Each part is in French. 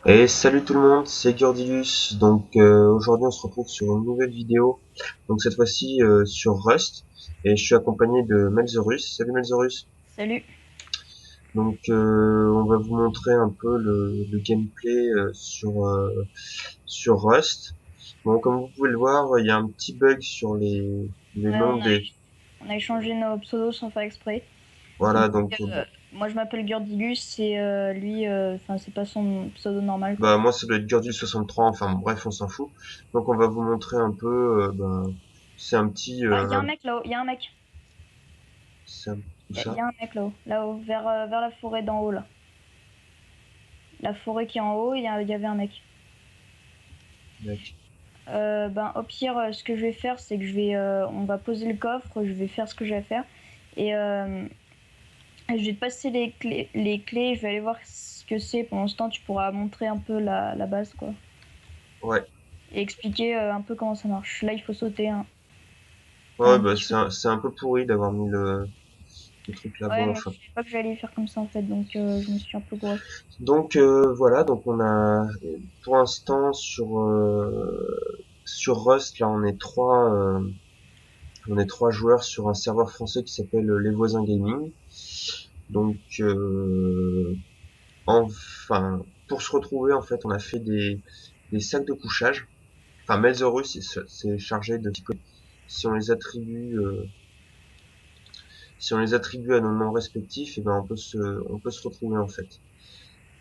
Et salut tout le monde, c'est Gordilus. Donc aujourd'hui on se retrouve sur une nouvelle vidéo. Donc cette fois-ci sur Rust. Et je suis accompagné de Melzorus. Salut Melzorus. Salut. Donc on va vous montrer un peu le gameplay sur Rust. Bon, comme vous pouvez le voir, il y a un petit bug sur les Ouais, noms des. on a échangé nos pseudos sans faire exprès. Donc, Voilà, donc moi je m'appelle Gurdilus et lui, enfin c'est pas son pseudo normal quoi. bah moi ça doit être Gordilus 63. Enfin bon, bref, on s'en fout. Donc on va vous montrer un peu. C'est un petit. Ah, il y a un mec là-haut, il y a un mec. C'est un, Où Il y ça? a un mec là-haut, là-haut, vers la forêt d'en haut là. La forêt qui est en haut, il y avait un mec. Mec. Ben au pire, ce que je vais faire, c'est que on va poser le coffre, je vais faire ce que j'ai à faire et je vais te passer les clés, je vais aller voir ce que c'est. Pendant ce temps, tu pourras montrer un peu la base quoi. Ouais. Et expliquer un peu comment ça marche. Là, il faut sauter, hein. Ouais, Enfin, bah tu... c'est un peu pourri d'avoir mis le truc là. Ouais, Bon, mais enfin. je savais pas que j'allais faire comme ça en fait, donc je me suis un peu gouré. Donc voilà, donc on a pour l'instant sur Rust là on est trois joueurs sur un serveur français qui s'appelle Les Voisins Gaming. Donc enfin pour se retrouver en fait on a fait des sacs de couchage. Enfin Melzorus c'est chargé de si on les attribue si on les attribue à nos noms respectifs, et ben on peut se retrouver en fait.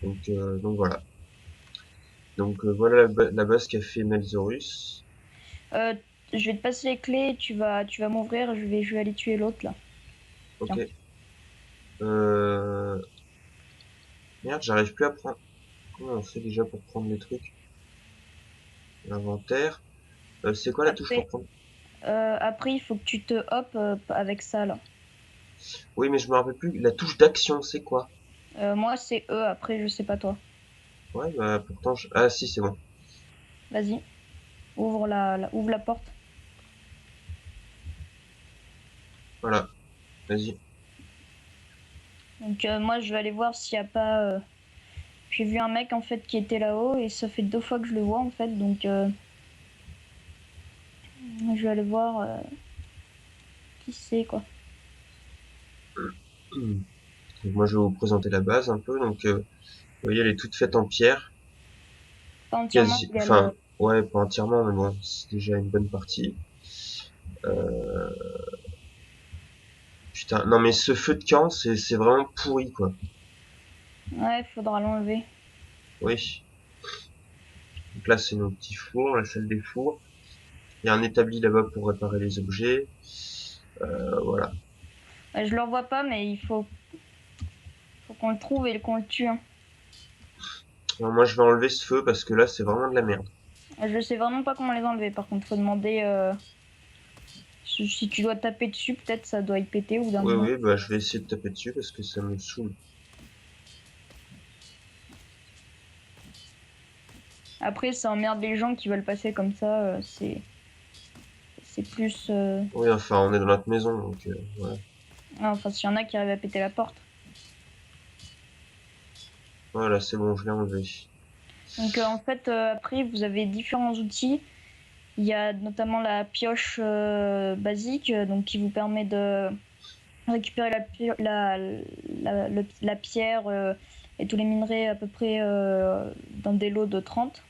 Donc voilà. Donc voilà la base qu'a fait Melzorus. Euh, je vais te passer les clés, tu vas m'ouvrir, je vais aller tuer l'autre là. Ok. Tiens. Euh... Merde, j'arrive plus à prendre. Comment on fait déjà pour prendre les trucs? L'inventaire. C'est quoi la touche pour Après, prendre? après, il faut que tu te hop avec ça là. Oui, mais je me rappelle plus. La touche d'action, c'est quoi? Moi, c'est E, après, je sais pas toi. Ouais, bah pourtant. Ah si, c'est bon. Vas-y, ouvre la porte. Voilà. Vas-y. Donc, moi, je vais aller voir s'il y a pas. J'ai vu un mec en fait qui était là-haut et ça fait 2 fois que je le vois en fait, donc je vais aller voir qui c'est quoi. Donc, moi, je vais vous présenter la base un peu. Donc, vous voyez, elle est toute faite en pierre. Pas entièrement, Quasi. il y a le. Enfin, ouais, pas entièrement, mais bon, c'est déjà une bonne partie. Euh... Putain, non mais ce feu de camp, c'est vraiment pourri, quoi. Ouais, faudra l'enlever. Oui. Donc là, c'est nos petits fours, la salle des fours. Il y a un établi là-bas pour réparer les objets. Voilà. Ouais, je le revois pas, mais faut qu'on le trouve et qu'on le tue, hein. Alors moi, je vais enlever ce feu parce que là, c'est vraiment de la merde. Je sais vraiment pas comment les enlever. Par contre, faut demander si tu dois taper dessus, peut-être ça doit y péter au bout d'un Oui, moment. oui, bah je vais essayer de taper dessus parce que ça me saoule. Après, ça emmerde les gens qui veulent passer comme ça. C'est plus. Oui, enfin, on est dans notre maison, donc voilà. Ah, enfin, s'il y en a qui arrivent à péter la porte. Voilà, c'est bon, je l'ai enlevé. Donc, en fait, après, vous avez différents outils. Il y a notamment la pioche basique, donc qui vous permet de récupérer la pierre et tous les minerais à peu près dans des lots de 30.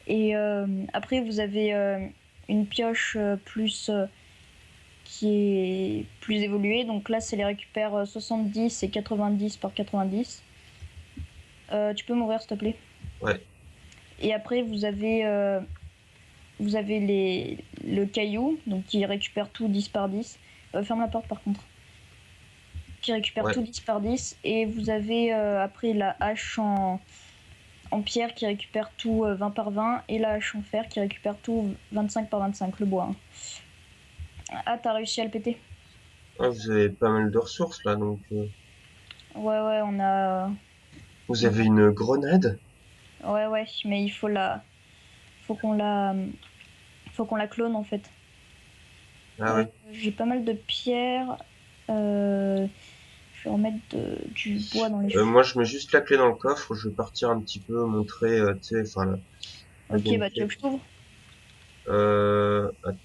Et après, vous avez une pioche qui est plus évoluée. Donc là, c'est les récupère 70 et 90 par 90. Tu peux m'ouvrir, s'il te plaît. Ouais. Et après, vous avez le caillou, donc qui récupère tout 10 par 10. Ferme la porte, par contre. Qui récupère Ouais. tout 10 par 10. Et vous avez après la hache en pierre qui récupère tout 20 par 20. Et la hache en fer qui récupère tout 25 par 25, le bois, hein. Ah, t'as réussi à le péter. Ah, vous avez pas mal de ressources là, donc Ouais, ouais, on a. vous On avez une grenade? a... Ouais, ouais, mais il faut la. Faut qu'on la. Faut qu'on la clone en fait. Ah oui. J'ai pas mal de pierres. Euh, je vais remettre du bois dans les fours. Moi, je mets juste la clé dans le coffre. Je vais partir un petit peu montrer, tu sais, enfin, la Ok, bah tu veux gameplay. que je t'ouvre?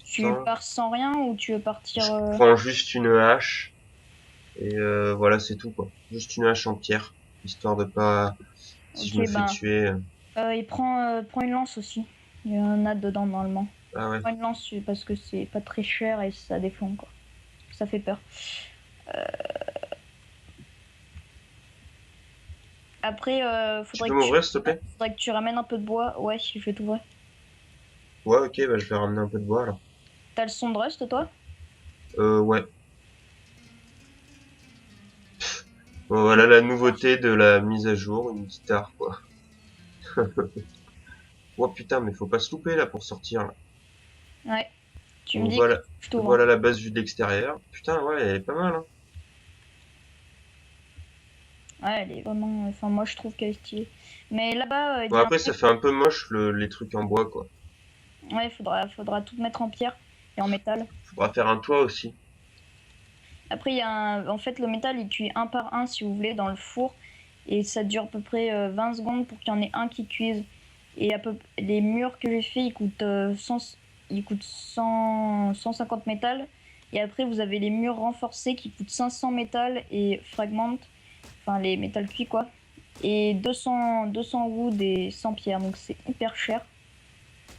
Tu Attends. pars sans rien ou tu veux Je partir prends juste une hache. Et voilà, c'est tout, quoi. Juste une hache en pierre. Histoire de pas... Si je Ok, me fais ben, tuer... et prends une lance aussi. Il y en a dedans normalement. Ah ouais. Prends une lance parce que c'est pas très cher et ça défend quoi. Ça fait peur. Après, Tu peux m'ouvrir, s'il te plaît? faudrait que tu ramènes un peu de bois. Ouais, je vais t'ouvrir. Ouais, ok, bah je vais ramener un peu de bois, alors. T'as le son de Rust, toi? Ouais. Bon, voilà la nouveauté de la mise à jour, une guitare, quoi. Oh putain, mais faut pas se louper, là, pour sortir, là. Ouais. Tu me Donc dis que voilà, je t'ouvre. Hein. voilà la base vue de l'extérieur. Putain, ouais, elle est pas mal, hein. Ouais, elle est vraiment. Enfin, moi, je trouve qu'elle est stylée. Mais là-bas, il Bon, y a un après, ça mec. fait un peu moche, les trucs en bois, quoi. Ouais, faudra tout mettre en pierre et en métal. Faudra faire un toit aussi. Après, il y a en fait, le métal, il cuit un par un, si vous voulez, dans le four. Et ça dure à peu près 20 secondes pour qu'il y en ait un qui cuise. Et les murs que j'ai fait, ils coûtent 150 métal. Et après, vous avez les murs renforcés qui coûtent 500 métal et fragment. Enfin, les métal cuits, quoi. Et 200 wood et 100 pierre. Donc, c'est hyper cher.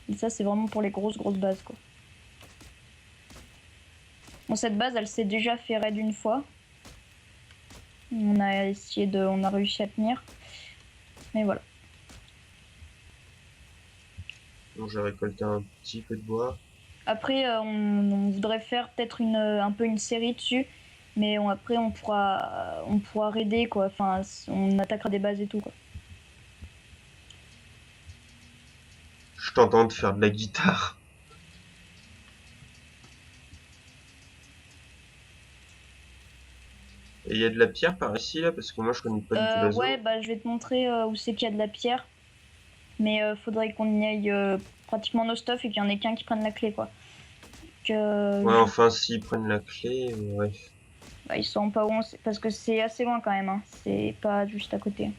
Et ça, c'est vraiment pour les grosses bases, quoi. Bon, cette base, elle s'est déjà fait raid une fois. On a réussi à tenir. Mais voilà. Bon, j'ai récolté un petit peu de bois. Après, on voudrait faire peut-être un peu une série dessus. Mais après, on pourra raider, quoi. Enfin, on attaquera des bases et tout, quoi. Je t'entends de faire de la guitare. Et il y a de la pierre par ici, là, parce que moi, je connais pas du tout la Ouais, zone. bah, je vais te montrer où c'est qu'il y a de la pierre. Mais faudrait qu'on y aille pratiquement nos stuff et qu'il y en ait qu'un qui prenne la clé, quoi. Ouais, enfin, s'ils prennent la clé, ouais. Bah, ils sauront pas où parce que c'est assez loin quand même. Hein. C'est pas juste à côté.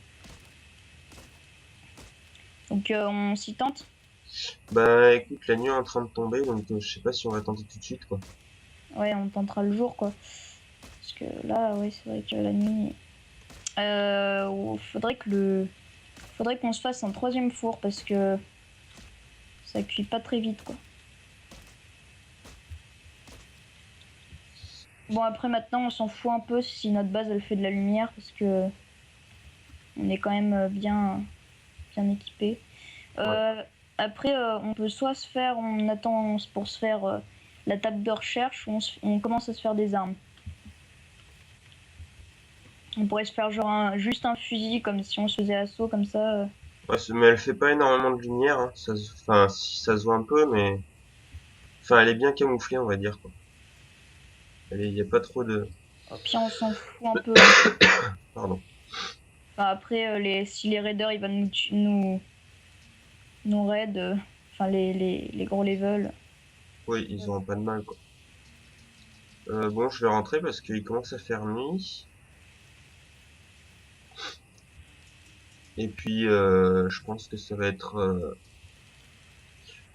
Donc on s'y tente. Bah, écoute, la nuit est en train de tomber, donc je sais pas si on va tenter tout de suite, quoi. Ouais, on tentera le jour, quoi. Parce que là, ouais, c'est vrai que la nuit. Faudrait qu'on se fasse un troisième four parce que ça cuit pas très vite, quoi. Bon, après, maintenant, on s'en fout un peu si notre base elle fait de la lumière parce que on est quand même bien équipé. Ouais. Après, on peut soit se faire, on attend pour se faire la table de recherche, ou on commence à se faire des armes. On pourrait se faire genre juste un fusil comme si on se faisait assaut comme ça. Ouais, mais elle fait pas énormément de lumière, hein. Enfin, si ça se voit un peu, mais... Enfin, elle est bien camouflée, on va dire, quoi. Il y a pas trop de... Au pire, on s'en fout un peu. Hein. Pardon. Enfin, après, si les raiders ils vont nous raid, enfin les gros levels. Oui, ils auront pas de mal, quoi. Bon, je vais rentrer parce qu'il commence à faire nuit. Et puis, je pense que ça va être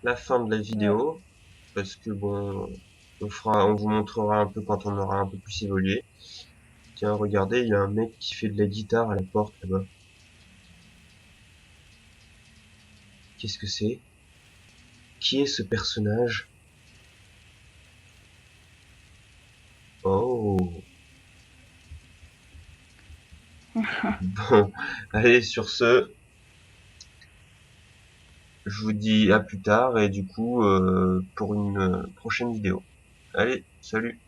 la fin de la Ouais. vidéo. Parce que bon, on vous montrera un peu quand on aura un peu plus évolué. Tiens, regardez, il y a un mec qui fait de la guitare à la porte là-bas. Qu'est-ce que c'est? Qui est ce personnage? Oh. Bon, allez, sur ce, je vous dis à plus tard et du coup, pour une prochaine vidéo. Allez, salut!